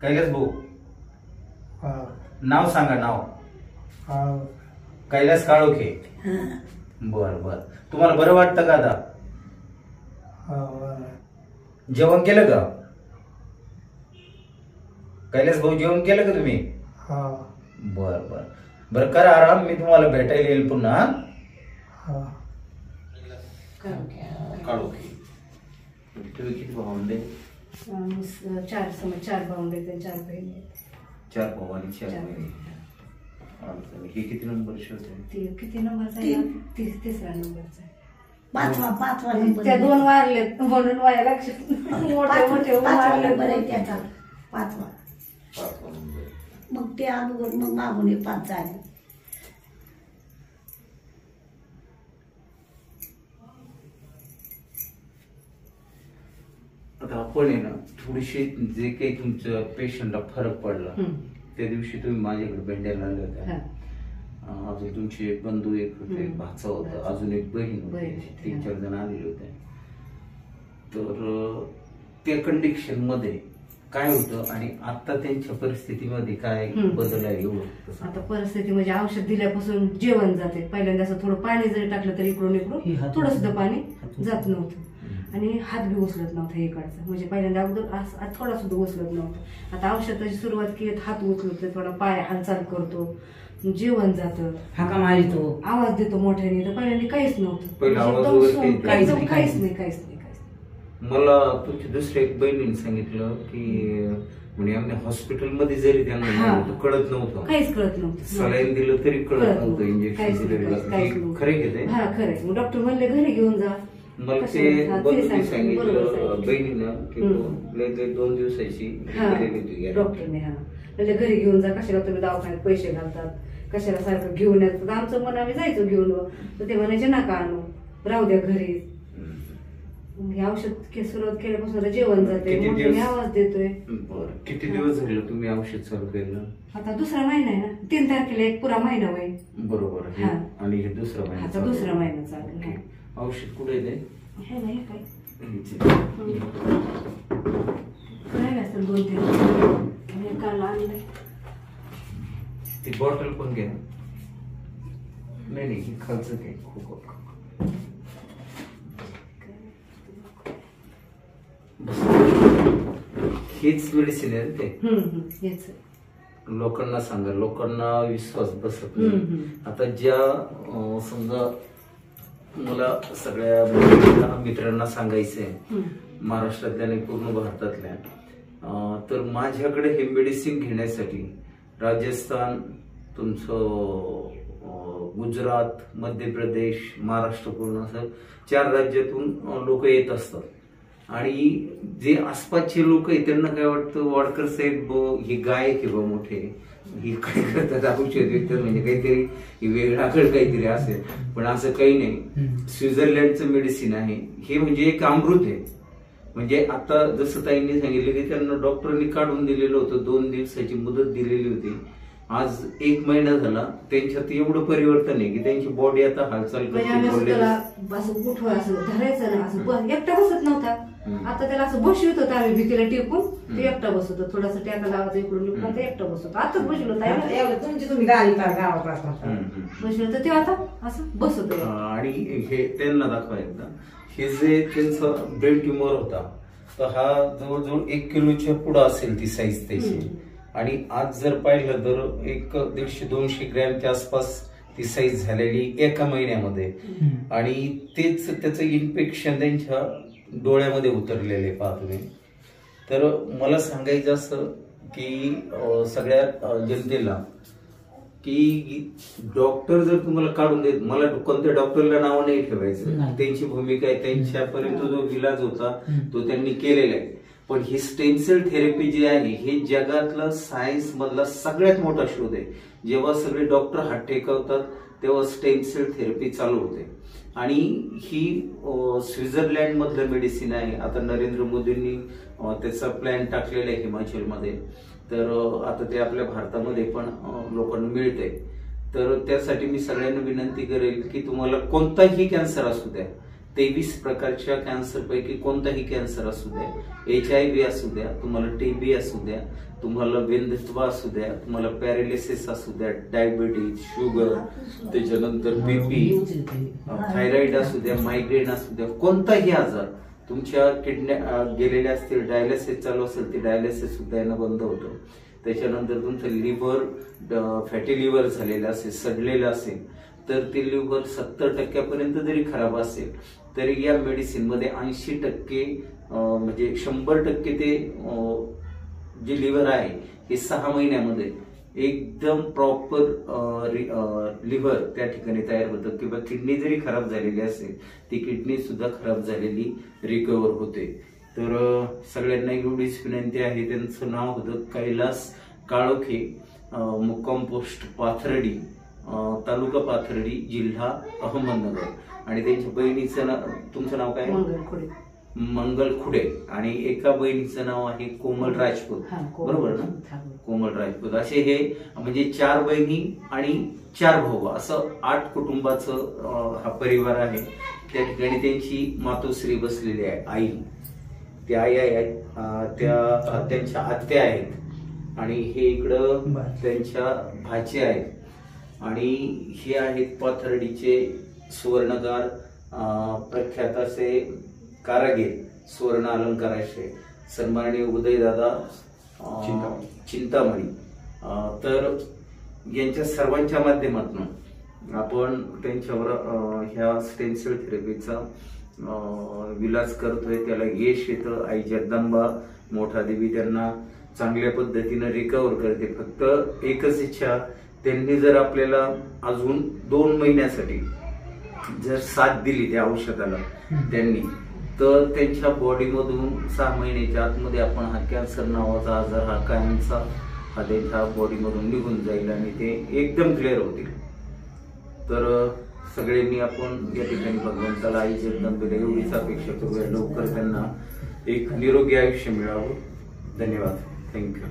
कैलास भाऊ हा नाव सांगा नाव. हा कैलास काळोखे. बर बर. तुम्हाला बरं वाटतं का आता? हा जेवण केलं का? कैलास भाऊ जेवण केलं का तुम्ही? हा बर बर बर. करा आराम, मी तुम्हाला भेटायला येईल पुन्हा. हा काळोखे. तुम्ही किती भावंडे? 4 भावंड आहेत, 4 बहिणी आहेत. 4 भाऊ आणि 4 बहिणी. हे किती नंबर शोध आहे? किती नंबरचा आहे? तिसरा नंबरचा आहे. पाचवा नंबर. त्या 2 वारलेत म्हणून माझ्या लक्षात मोठे मोठे पाचवा वारले. नंबर आहे त्याचा. पाचवा. 5 नंबर. मग ते अगोदर मग मागून 5 झाले. आता आपण आहे ना थोडीशी जे काही तुमच्या पेशंटला फरक पडला त्या दिवशी तुम्ही माझ्याकडे भेटायला आले होते. अजून तुमचे बंधू एक होते, भाचा होता, अजून एक बहीण होती, 3-4 जण आलेले होते. तर त्या कंडिशन मध्ये काय होतं आणि आता त्यांच्या परिस्थितीमध्ये काय बदल आहे एवढं? आता परिस्थिती म्हणजे औषध दिल्यापासून जेवण जाते. पहिल्यांदा असं थोडं पाणी जरी टाकलं तरी इकडून इकडून थोडं सुद्धा पाणी जात नव्हतं आणि हात बी उचलत नव्हता इकडचा. म्हणजे पहिल्यांदा अगोदर थोडा सुद्धा उचलत नव्हतं. आता औषधाची सुरुवात केली, हात उचलत, थोडा पाय हालचाल करतो, जेवण जातं, हाका मारितो, आवाज देतो मोठ्याने. तर पहिल्यांदा काहीच नव्हतं, पहिला आवाज एकदम वगैरे काहीच काहीच नाही. मला तुमच्या दुसऱ्या एक बहिणीने सांगितलं की म्हणजे आम्ही हॉस्पिटलमध्ये जरी त्यांना नेलं तर कळत नव्हतं, काहीच कळत नव्हतं. सलाईन दिलं तरी कळत नव्हतं, काहीच इंजेक्शन दिलं. नाही. खरे घेते. हा खरंय. मग डॉक्टर म्हणले घरी घेऊन जा. मला ते बंधूंनी सांगितलं बहिणीनं की 2 दिवसाची डॉक्टरने. हा म्हणजे घरी घेऊन जा, कशाला तुम्ही दवाखान्यात पैसे घालतात, कशाला सारखं घेऊन येतात. तर आमचं मन आम्ही जायचो घेऊन, तर ते म्हणायचे नका आणू, राहू द्या घरी. हे औषध सुरुवात केल्यापासून जेवण जाते, मोठ्याने आवाज देतोय. किती दिवस झाले तुम्ही औषध चालू केलं? आता 2रा महिना आहे ना. 3 तारखेला एक पुरा महिना होईल. बरोबर. आणि हे 2रा महिना. आता 2रा महिना चालू आहे. औषध कुठे आहे? हे नाही काय काय असतं 2-3 काल आणलंय. ती बॉटल पण घ्या. नाही खालचं काय खूप हेच मेडिसिन आहे ते. लोकांना सांगा, लोकांना विश्वास बसत नाही. आता ज्या समजा मला सगळ्या मित्रांना सांगायचंय महाराष्ट्रातल्या आणि पूर्ण भारतातल्या, तर माझ्याकडे हे मेडिसिन घेण्यासाठी राजस्थान, तुमचं गुजरात, मध्य प्रदेश, महाराष्ट्र पूर्ण असं 4 राज्यातून लोक येत असतात. आणि जे आसपासचे लोक आहेत त्यांना काय वाटतं, वाडकर साहेब हे गायक आहे बा मोठे, हे काय करतात औषध विकतात, म्हणजे काहीतरी वेगळाकडे काहीतरी असेल. पण असं काही नाही. स्वित्झर्लंडचं मेडिसिन आहे हे, म्हणजे एक अमृत आहे. म्हणजे आता जसं ताईंनी सांगितलं की त्यांना डॉक्टरांनी काढून दिलेलं होतं, 2 दिवसाची मुदत दिलेली होती. आज 1 महिना झाला, त्यांच्यात एवढं परिवर्तन आहे की त्यांची बॉडी आता हालचाल करते. असं उठवा, असं धरायचं ना, असं एकटा बसत नव्हता. आता त्याला असं बसवत होतं आम्ही भीतीला टिपून, ते एकटा बसत होतं. थोडासा टॅका लावायचा इकडून इकडून, ते एकटा बसत होतं. आताच बसलो तुम्ही गावात बसलो तर ते आता असं बसत होतं. आणि हे त्यांना दाखवा एकदा. हे जे त्यांचा ब्रेन ट्युमर होता, तर हा जवळजवळ 1 किलोच्या पुढे असेल ती साईज त्याची. आणि आज जर पाहिलं तर 150-200 ग्रॅमच्या आसपास ती साईज झालेली एका महिन्यामध्ये. आणि तेच त्याचं इन्फेक्शन त्यांच्या डोळ्यामध्ये उतरलेले पहा तुम्ही. तर मला सांगायचं असं की सगळ्या जनतेला की डॉक्टर जर तुम्हाला काढून देत, मला कोणत्या डॉक्टरला नाव नाही ठेवायचं, त्यांची भूमिका आहे, त्यांच्यापर्यंत जो इलाज होता तो त्यांनी केलेला आहे. पण ही स्टेम सेल थेरपी जी आहे हे जगातलं सायन्स मधला सगळ्यात मोठा शोध आहे. जेव्हा सगळे डॉक्टर हात टेकवतात तेव्हा स्टेम सेल थेरपी चालू होते. आणि ही स्वित्झर्लंड मधलं मेडिसिन आहे. आता नरेंद्र मोदींनी त्याचा प्लॅन टाकलेला आहे हिमाचलमध्ये, तर आता ते आपल्या भारतामध्ये पण लोकांना मिळतंय. तर त्यासाठी मी सगळ्यांना विनंती करेल की तुम्हाला कोणताही कॅन्सर असू द्या, 23 प्रकारच्या कॅन्सर पैकी कोणताही कॅन्सर असू द्या, HIV असू द्या, तुम्हाला TB असू द्या, तुम्हाला वेंधत्व असू द्या, तुम्हाला पॅरालिसिस असू द्या, डायबिटीज, शुगर, त्याच्यानंतर BP, थायरॉइड असू द्या, मायग्रेन असू द्या, कोणताही आजार तुमच्या किडन्या गेलेल्या असतील, डायलिसिस चालू असेल, ते डायलिसिस सुद्धा यांना बंद होतं. त्याच्यानंतर तुमचं लिव्हर फॅटी लिव्हर झालेलं असेल, सडलेलं असेल, तर ते लिव्हर 70% जरी खराब असेल तरी या मेडिसिन मध्ये 80% म्हणजे 100% ते जे लिव्हर आहे हे 6 महिन्यामध्ये एकदम प्रॉपर लिव्हर त्या ठिकाणी तयार होतं. किंवा किडनी जरी खराब झालेली असेल ती किडनी सुद्धा खराब झालेली रिकव्हर होते. तर सगळ्यांना एवढीच विनंती आहे. त्यांचं नाव होतं कैलास काळोखे, मुक्काम पोस्ट पाथर्डी, तालुका पाथर्डी, जिल्हा अहमदनगर. आणि त्यांच्या बहिणीचं नाव, तुमचं नाव काय? मंगल खुडे. आणि एका बहिणीचं नाव आहे कोमल राजपूत, बरोबर ना? कोमल राजपूत. असे हे म्हणजे 4 बहिणी आणि 4 भाऊ, असं 8 कुटुंबाचं हा परिवार आहे. त्या ठिकाणी त्यांची मातोश्री बसलेली आहे, आई. त्या आई आहेत, त्या त्यांच्या आत्या आहेत, आणि हे इकडं त्यांच्या भाचे आहेत. आणि हे आहेत पाथर्डीचे सुवर्णकार, प्रख्यात असे कारागीर, सुवर्ण अलंकाराचे सन्माननीय उदयदादा चिंतामणी. तर यांच्या सर्वांच्या माध्यमातून आपण त्यांच्यावर ह्या स्टेम सेल थेरपीचा विलास करतोय. त्याला यश येतं. आई जगदंबा मोठा देवी त्यांना चांगल्या पद्धतीने रिकव्हर करते. फक्त एकच इच्छा, त्यांनी जर आपल्याला अजून 2 महिन्यासाठी जर साथ दिली त्या औषधाला त्यांनी, तर त्यांच्या बॉडीमधून 6 महिन्याच्या आतमध्ये आपण हा कॅन्सर नावाचा आजार हा कायमचा हा त्यांच्या बॉडीमधून निघून जाईल आणि ते एकदम क्लिअर होतील. तर सगळ्यांनी आपण या ठिकाणी भगवंताला आई जगदंबेला एवढीच अपेक्षा करूया, लवकर त्यांना एक निरोगी आयुष्य मिळावं. धन्यवाद. थँक्यू.